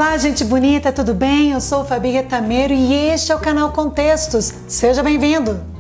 Olá, gente bonita, tudo bem? Eu sou Fabi Retameiro e este é o canal Contextos. Seja bem-vindo!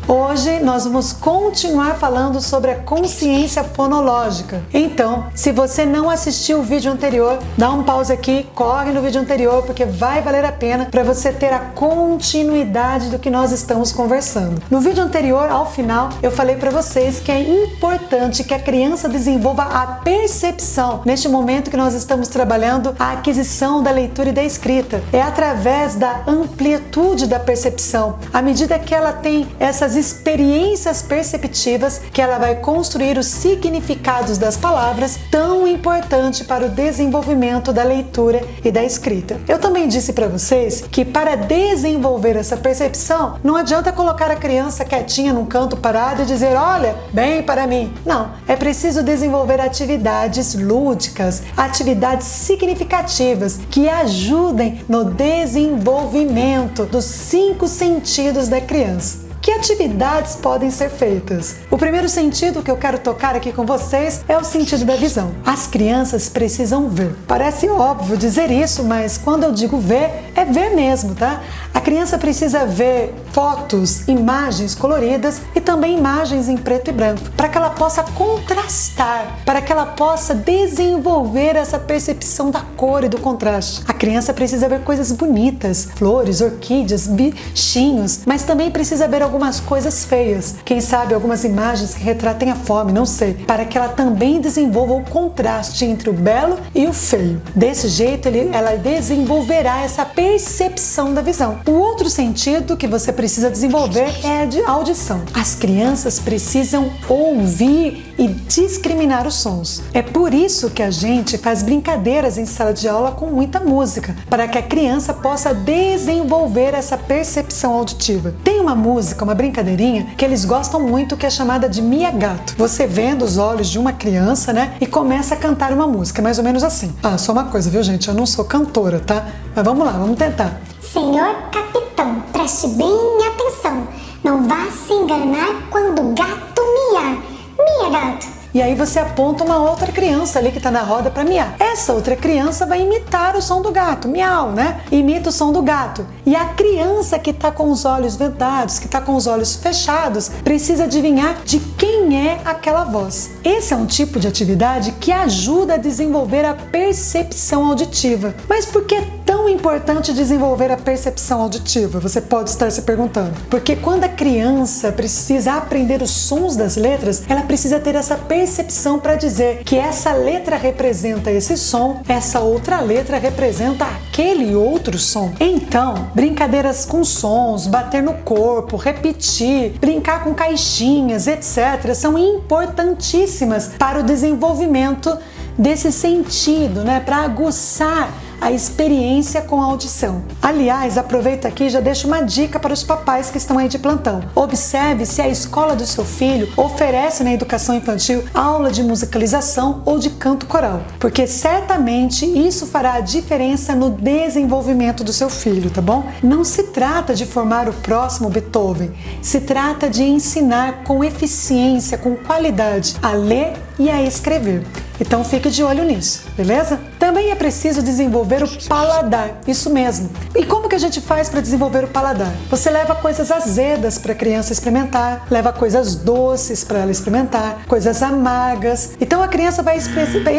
Hoje nós vamos continuar falando sobre a consciência fonológica. Então, se você não assistiu o vídeo anterior, dá um pause aqui, corre no vídeo anterior, porque vai valer a pena para você ter a continuidade do que nós estamos conversando. No vídeo anterior, ao final, eu falei para vocês que é importante que a criança desenvolva a percepção neste momento que nós estamos trabalhando a aquisição da leitura e da escrita. É através da amplitude da percepção, à medida que ela tem essas experiências perceptivas, que ela vai construir os significados das palavras, tão importante para o desenvolvimento da leitura e da escrita. Eu também disse para vocês que para desenvolver essa percepção, não adianta colocar a criança quietinha num canto parado e dizer, olha, bem para mim. Não, é preciso desenvolver atividades lúdicas, atividades significativas que ajudem no desenvolvimento dos 5 sentidos da criança. Que atividades podem ser feitas? O primeiro sentido que eu quero tocar aqui com vocês é o sentido da visão. As crianças precisam ver. Parece óbvio dizer isso, mas quando eu digo ver, é ver mesmo, tá? A criança precisa ver fotos, imagens coloridas e também imagens em preto e branco, para que ela possa contrastar, para que ela possa desenvolver essa percepção da cor e do contraste. A criança precisa ver coisas bonitas, flores, orquídeas, bichinhos, mas também precisa ver algumas coisas feias, quem sabe algumas imagens que retratem a fome, não sei, para que ela também desenvolva o contraste entre o belo e o feio. Desse jeito, ela desenvolverá essa percepção da visão. O outro sentido que você precisa desenvolver é a de audição. As crianças precisam ouvir e discriminar os sons. É por isso que a gente faz brincadeiras em sala de aula com muita música, para que a criança possa desenvolver essa percepção auditiva. Tem uma música, uma brincadeirinha que eles gostam muito, que é chamada de Mia Gato. Você vendo os olhos de uma criança, né, e começa a cantar uma música, mais ou menos assim. Ah, só uma coisa, viu, gente? Eu não sou cantora, tá? Mas vamos lá, vamos tentar. Senhor capitão, preste bem atenção. Não vá se enganar quando o gato miar. Mia, gato. E aí você aponta uma outra criança ali que está na roda para miar. Essa outra criança vai imitar o som do gato, miau, né? Imita o som do gato. E a criança que está com os olhos vendados, que está com os olhos fechados, precisa adivinhar de quem é aquela voz. Esse é um tipo de atividade que ajuda a desenvolver a percepção auditiva. Mas por que é tão importante desenvolver a percepção auditiva? Você pode estar se perguntando. Porque quando a criança precisa aprender os sons das letras, ela precisa ter essa percepção para dizer que essa letra representa esse som, essa outra letra representa aquele outro som. Então, brincadeiras com sons, bater no corpo, repetir, brincar com caixinhas, etc., são importantíssimas para o desenvolvimento desse sentido, né? Para aguçar a experiência com a audição. Aliás, aproveito aqui e já deixo uma dica para os papais que estão aí de plantão. Observe se a escola do seu filho oferece na educação infantil aula de musicalização ou de canto coral, porque certamente isso fará a diferença no desenvolvimento do seu filho, tá bom? Não se trata de formar o próximo Beethoven, se trata de ensinar com eficiência, com qualidade, a ler e a escrever. Então fique de olho nisso, beleza? Também é preciso desenvolver o paladar, isso mesmo. E como que a gente faz para desenvolver o paladar? Você leva coisas azedas para a criança experimentar, leva coisas doces para ela experimentar, coisas amargas. Então a criança vai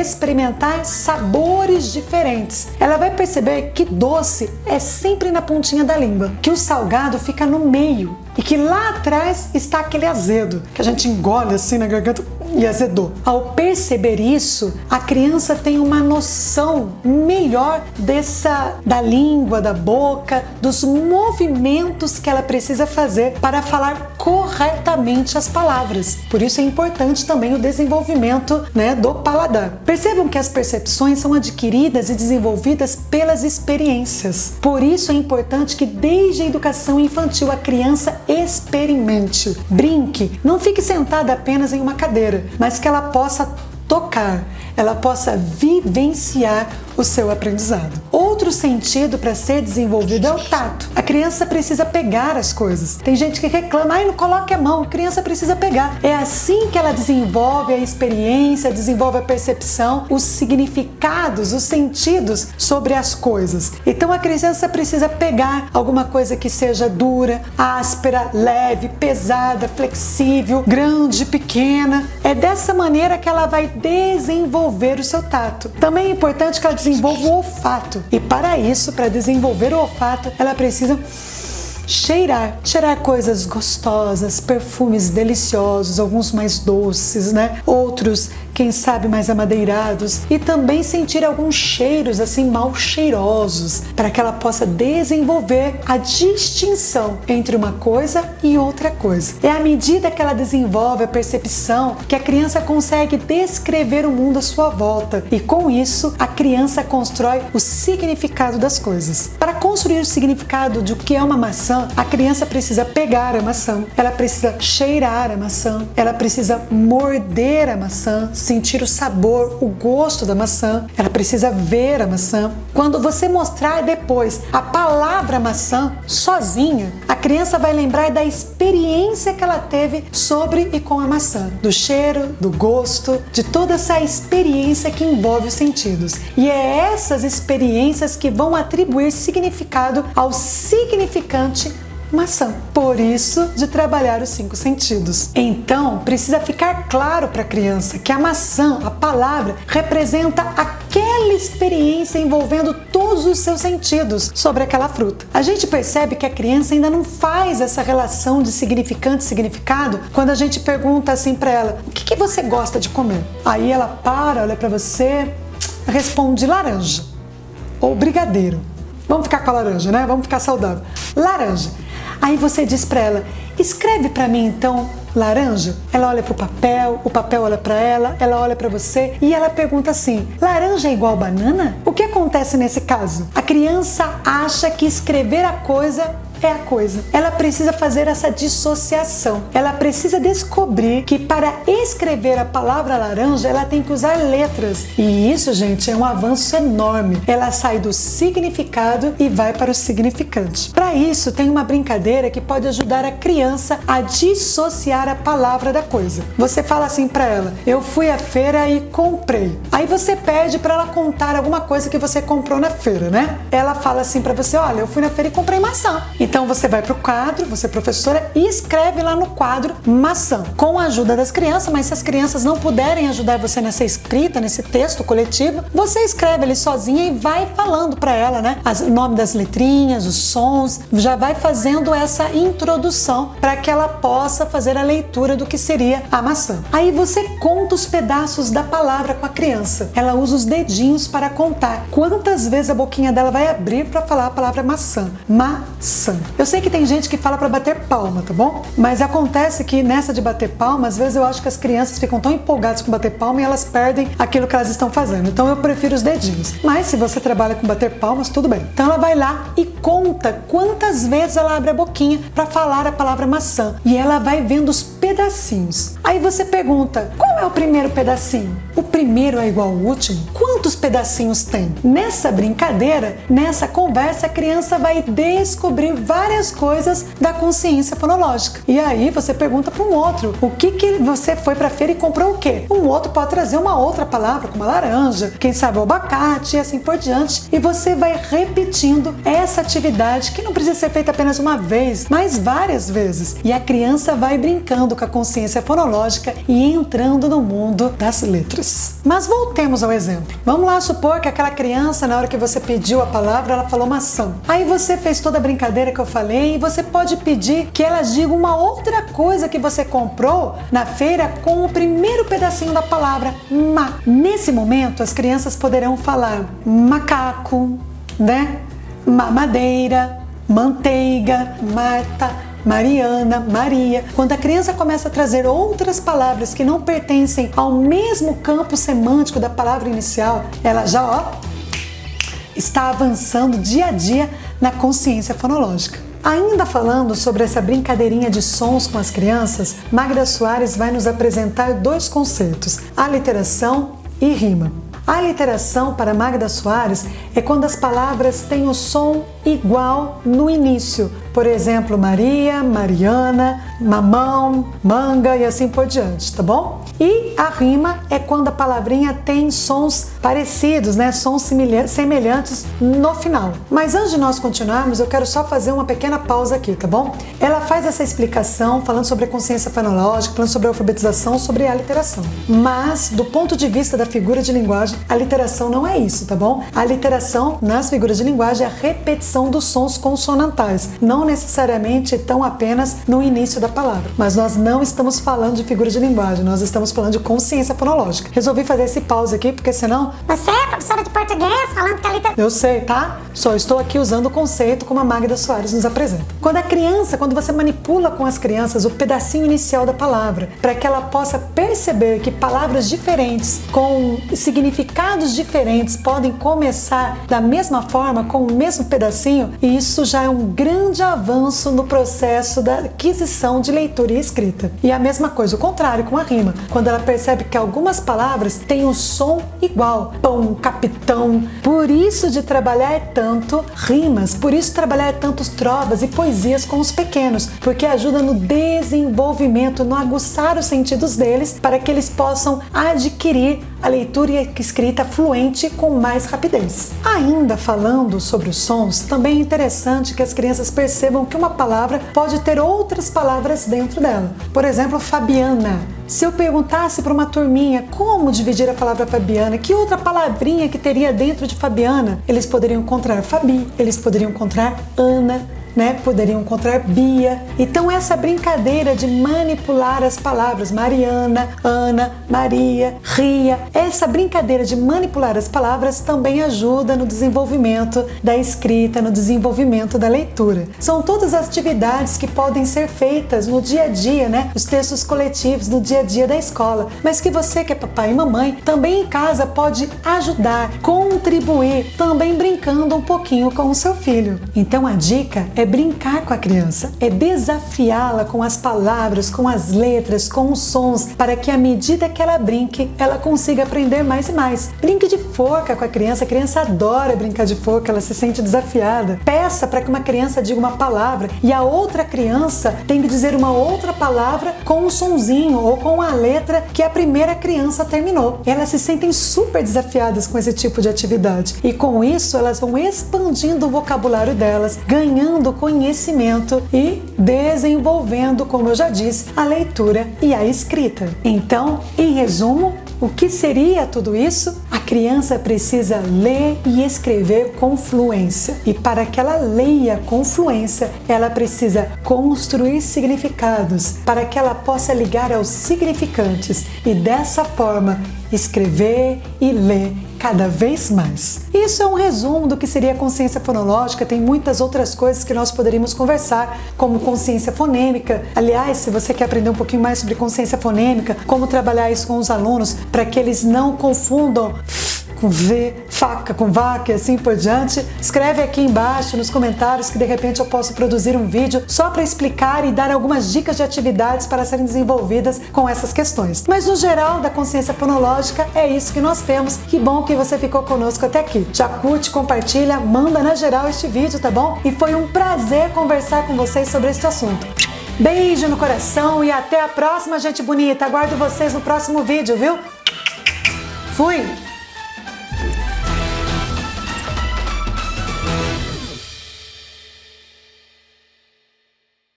experimentar sabores diferentes. Ela vai perceber que doce é sempre na pontinha da língua, que o salgado fica no meio e que lá atrás está aquele azedo, que a gente engole assim na garganta e azedou. Ao perceber isso, a criança tem uma noção melhor da língua, da boca, dos movimentos que ela precisa fazer para falar corretamente as palavras. Por isso é importante também o desenvolvimento, né, do paladar. Percebam que as percepções são adquiridas e desenvolvidas pelas experiências. Por isso é importante que desde a educação infantil a criança experimente, brinque, não fique sentada apenas em uma cadeira, mas que ela possa tocar, ela possa vivenciar o seu aprendizado. Outro sentido para ser desenvolvido é o tato. A criança precisa pegar as coisas. Tem gente que reclama, não coloque a mão, a criança precisa pegar. É assim que ela desenvolve a experiência, desenvolve a percepção, os significados, os sentidos sobre as coisas. Então a criança precisa pegar alguma coisa que seja dura, áspera, leve, pesada, flexível, grande, pequena. É dessa maneira que ela vai desenvolver o seu tato. Também é importante que ela desenvolva o olfato. E para isso, para desenvolver o olfato, ela precisa cheirar coisas gostosas, perfumes deliciosos, alguns mais doces, né? Outros, quem sabe, mais amadeirados, e também sentir alguns cheiros assim mal cheirosos, para que ela possa desenvolver a distinção entre uma coisa e outra coisa. É à medida que ela desenvolve a percepção que a criança consegue descrever o mundo à sua volta, e com isso a criança constrói o significado das coisas. Para construir o significado de o que é uma maçã, a criança precisa pegar a maçã, ela precisa cheirar a maçã, ela precisa morder a maçã, sentir o sabor, o gosto da maçã, ela precisa ver a maçã. Quando você mostrar depois a palavra maçã sozinha, a criança vai lembrar da experiência que ela teve sobre e com a maçã, do cheiro, do gosto, de toda essa experiência que envolve os sentidos. E é essas experiências que vão atribuir significado ao significante maçã. Por isso, de trabalhar os 5 sentidos. Então, precisa ficar claro para a criança que a maçã, a palavra, representa aquela experiência envolvendo todos os seus sentidos sobre aquela fruta. A gente percebe que a criança ainda não faz essa relação de significante e significado quando a gente pergunta assim para ela: o que você gosta de comer? Aí ela para, olha para você, responde laranja ou brigadeiro. Vamos ficar com a laranja, né? Vamos ficar saudável. Laranja. Aí você diz para ela: escreve para mim então laranja. Ela olha para o papel olha para ela olha para você e ela pergunta assim: laranja é igual banana? O que acontece nesse caso? A criança acha que escrever a coisa é a coisa. Ela precisa fazer essa dissociação. Ela precisa descobrir que para escrever a palavra laranja, ela tem que usar letras. E isso, gente, é um avanço enorme. Ela sai do significado e vai para o significante. Para isso, tem uma brincadeira que pode ajudar a criança a dissociar a palavra da coisa. Você fala assim para ela: eu fui à feira e comprei. Aí você pede para ela contar alguma coisa que você comprou na feira, né? Ela fala assim para você: olha, eu fui na feira e comprei maçã. Então você vai para o quadro, você professora, e escreve lá no quadro maçã, com a ajuda das crianças. Mas se as crianças não puderem ajudar você nessa escrita, nesse texto coletivo, você escreve ali sozinha e vai falando para ela, né? O nome das letrinhas, os sons, já vai fazendo essa introdução para que ela possa fazer a leitura do que seria a maçã. Aí você conta os pedaços da palavra com a criança. Ela usa os dedinhos para contar quantas vezes a boquinha dela vai abrir para falar a palavra maçã. Maçã. Eu sei que tem gente que fala para bater palma, tá bom? Mas acontece que nessa de bater palma, às vezes eu acho que as crianças ficam tão empolgadas com bater palma e elas perdem aquilo que elas estão fazendo. Então eu prefiro os dedinhos. Mas se você trabalha com bater palmas, tudo bem. Então ela vai lá e conta quantas vezes ela abre a boquinha para falar a palavra maçã. E ela vai vendo os pedacinhos. Aí você pergunta: qual é o primeiro pedacinho? O primeiro é igual ao último? Quantos pedacinhos tem? Nessa brincadeira, nessa conversa, a criança vai descobrir várias coisas da consciência fonológica. E aí você pergunta para um outro: o que você foi para a feira e comprou o quê? Um outro pode trazer uma outra palavra, como a laranja, quem sabe o abacate e assim por diante. E você vai repetindo essa atividade, que não precisa ser feita apenas uma vez, mas várias vezes. E a criança vai brincando com a consciência fonológica e entrando no mundo das letras. Mas voltemos ao exemplo. Vamos lá supor que aquela criança, na hora que você pediu a palavra, ela falou maçã. Aí você fez toda a brincadeira que eu falei e você pode pedir que ela diga uma outra coisa que você comprou na feira com o primeiro pedacinho da palavra ma. Nesse momento, as crianças poderão falar macaco, né? Mamadeira, manteiga, Marta, Mariana, Maria. Quando a criança começa a trazer outras palavras que não pertencem ao mesmo campo semântico da palavra inicial, ela já, está avançando dia a dia na consciência fonológica. Ainda falando sobre essa brincadeirinha de sons com as crianças, Magda Soares vai nos apresentar 2 conceitos: aliteração e rima. A aliteração para Magda Soares é quando as palavras têm o som igual no início. Por exemplo, Maria, Mariana, mamão, manga e assim por diante, tá bom? E a rima é quando a palavrinha tem sons parecidos, né? Sons semelhantes no final. Mas antes de nós continuarmos, eu quero só fazer uma pequena pausa aqui, tá bom? Ela faz essa explicação falando sobre a consciência fonológica, falando sobre a alfabetização, sobre a aliteração. Mas, do ponto de vista da figura de linguagem, a literação não é isso, tá bom? A literação nas figuras de linguagem é a repetição dos sons consonantais, não necessariamente estão apenas no início da palavra. Mas nós não estamos falando de figura de linguagem, nós estamos falando de consciência fonológica. Resolvi fazer esse pause aqui, porque senão... Você é professora de português falando que a literatura... Eu sei, tá? Só estou aqui usando o conceito como a Magda Soares nos apresenta. Quando você manipula com as crianças o pedacinho inicial da palavra, para que ela possa perceber que palavras diferentes, com significados diferentes, podem começar da mesma forma, com o mesmo pedacinho, e isso já é um grande avanço no processo da aquisição de leitura e escrita. E a mesma coisa, o contrário com a rima, quando ela percebe que algumas palavras têm um som igual, pão, capitão. Por isso de trabalhar tanto rimas, por isso trabalhar tantos trovas e poesias com os pequenos, porque ajuda no desenvolvimento, no aguçar os sentidos deles, para que eles possam adquirir a leitura e a escrita fluente com mais rapidez. Ainda falando sobre os sons, também é interessante que as crianças percebam que uma palavra pode ter outras palavras dentro dela. Por exemplo, Fabiana. Se eu perguntasse para uma turminha como dividir a palavra Fabiana, que outra palavrinha que teria dentro de Fabiana, eles poderiam encontrar Fabi, eles poderiam encontrar Ana, né? Poderiam encontrar Bia. Então essa brincadeira de manipular as palavras Mariana, Ana, Maria, Ria, essa brincadeira de manipular as palavras também ajuda no desenvolvimento da escrita, no desenvolvimento da leitura. São todas as atividades que podem ser feitas no dia a dia, né? Os textos coletivos no dia a dia da escola, mas que você que é papai e mamãe também em casa pode ajudar, contribuir, também brincando um pouquinho com o seu filho. Então a dica é brincar com a criança, é desafiá-la com as palavras, com as letras, com os sons, para que à medida que ela brinque, ela consiga aprender mais e mais. Brinque de forca com a criança adora brincar de forca, ela se sente desafiada. Peça para que uma criança diga uma palavra e a outra criança tem que dizer uma outra palavra com um sonzinho ou com a letra que a primeira criança terminou. Elas se sentem super desafiadas com esse tipo de atividade e com isso elas vão expandindo o vocabulário delas, ganhando conhecimento e desenvolvendo, como eu já disse, a leitura e a escrita. Então, em resumo, o que seria tudo isso? A criança precisa ler e escrever com fluência. E para que ela leia com fluência, ela precisa construir significados para que ela possa ligar aos significantes e dessa forma escrever e ler cada vez mais. Isso é um resumo do que seria a consciência fonológica. Tem muitas outras coisas que nós poderíamos conversar, como consciência fonêmica. Aliás, se você quer aprender um pouquinho mais sobre consciência fonêmica, como trabalhar isso com os alunos para que eles não confundam com V, faca com vaca e assim por diante, escreve aqui embaixo nos comentários que de repente eu posso produzir um vídeo só para explicar e dar algumas dicas de atividades para serem desenvolvidas com essas questões. Mas no geral da consciência fonológica é isso que nós temos. Que bom que você ficou conosco até aqui. Já curte, compartilha, manda na geral este vídeo, tá bom? E foi um prazer conversar com vocês sobre este assunto. Beijo no coração e até a próxima, gente bonita. Aguardo vocês no próximo vídeo, viu? Fui!